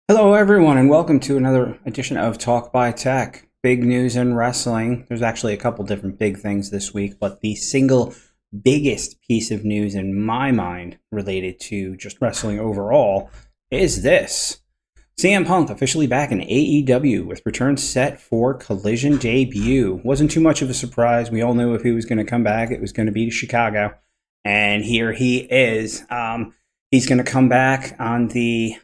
Hello, everyone, and welcome to another edition of Talk by Tech. Big news in wrestling. There's actually a couple different big things this week, but the single biggest piece of news in my mind related to just wrestling overall is this. CM Punk officially back in AEW with return set for Collision debut. Wasn't too much of a surprise. We all knew if he was going to come back, it was going to be to Chicago. And here he is. He's going to come back on the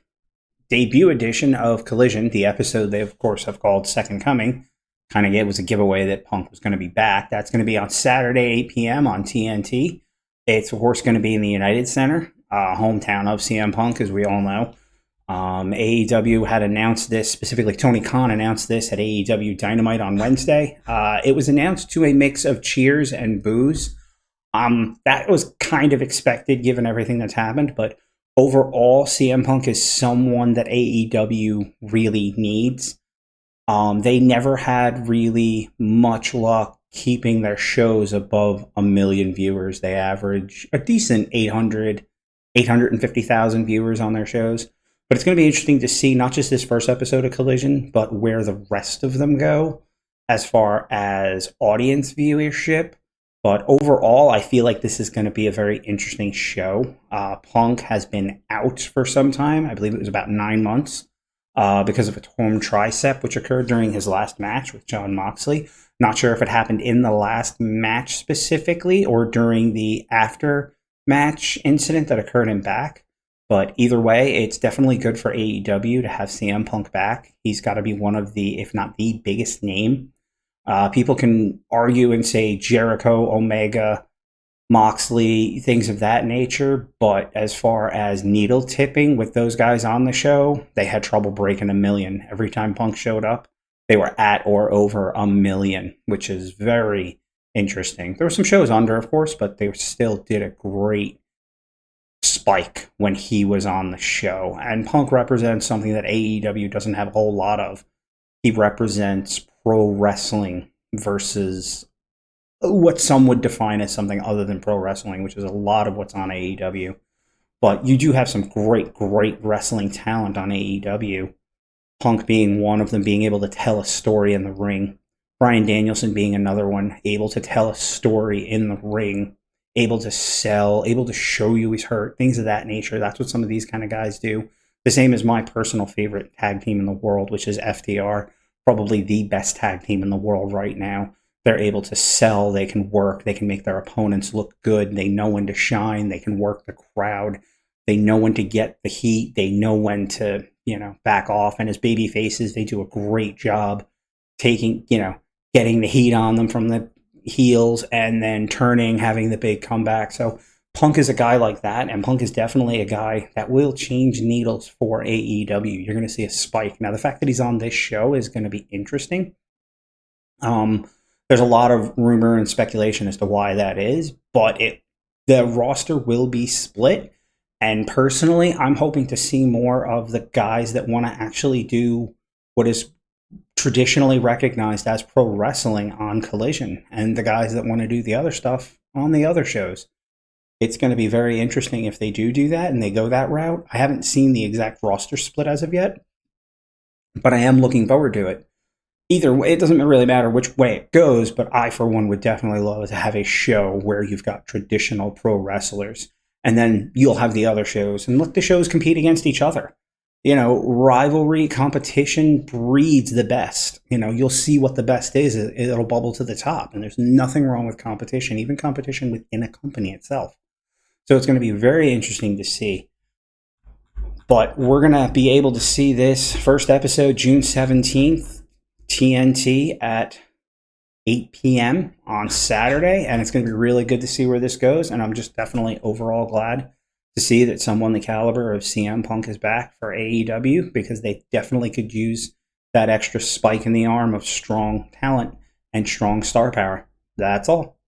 debut edition of Collision, the episode they, of course, have called Second Coming. Kind of was a giveaway that Punk was going to be back. That's going to be on Saturday, 8 p.m. on TNT. It's, of course, going to be in the United Center, hometown of CM Punk, as we all know. AEW had announced this, specifically Tony Khan announced this at AEW Dynamite on Wednesday. It was announced to a mix of cheers and boos. That was kind of expected given everything that's happened, but overall, CM Punk is someone that AEW really needs. They never had really much luck keeping their shows above 1 million viewers. They average a decent 850,000 viewers on their shows. But it's going to be interesting to see not just this first episode of Collision, but where the rest of them go as far as audience viewership. But overall, I feel like this is going to be a very interesting show. Punk has been out for some time. I believe it was about 9 months because of a torn tricep, which occurred during his last match with Jon Moxley. Not sure if it happened in the last match specifically or during the after match incident that occurred in back. But either way, it's definitely good for AEW to have CM Punk back. He's got to be one of the, if not the biggest name. People can argue and say Jericho, Omega, Moxley, things of that nature. But as far as needle tipping with those guys on the show, they had trouble breaking 1 million. Every time Punk showed up, they were at or over 1 million, which is very interesting. There were some shows under, of course, but they still did a great spike when he was on the show. And Punk represents something that AEW doesn't have a whole lot of. He represents pro wrestling versus what some would define as something other than pro wrestling, which is a lot of what's on AEW. But you do have some great wrestling talent on AEW. Punk being one of them, being able to tell a story in the ring. Bryan Danielson being another one, able to tell a story in the ring, able to sell, able to show you he's hurt, things of that nature. That's what some of these kind of guys do. The same as my personal favorite tag team in the world, which is FTR. Probably the best tag team in the world right now. They're able to sell, they can work, they can make their opponents look good, they know when to shine, they can work the crowd, they know when to get the heat, they know when to, back off. And as baby faces, they do a great job taking, getting the heat on them from the heels and then turning, having the big comeback. So Punk is a guy like that, and Punk is definitely a guy that will change needles for AEW. You're going to see a spike. Now, the fact that he's on this show is going to be interesting. There's a lot of rumor and speculation as to why that is, but the roster will be split. And personally, I'm hoping to see more of the guys that want to actually do what is traditionally recognized as pro wrestling on Collision, and the guys that want to do the other stuff on the other shows. It's going to be very interesting if they do that and they go that route. I haven't seen the exact roster split as of yet, but I am looking forward to it. Either way, it doesn't really matter which way it goes, but I, for one, would definitely love to have a show where you've got traditional pro wrestlers, and then you'll have the other shows, and let the shows compete against each other. Rivalry, competition breeds the best. You'll see what the best is. It'll bubble to the top, and there's nothing wrong with competition, even competition within a company itself. So it's going to be very interesting to see. But we're going to be able to see this first episode June 17th, TNT at 8 p.m. on Saturday. And it's going to be really good to see where this goes. And I'm just definitely overall glad to see that someone the caliber of CM Punk is back for AEW, because they definitely could use that extra spike in the arm of strong talent and strong star power. That's all.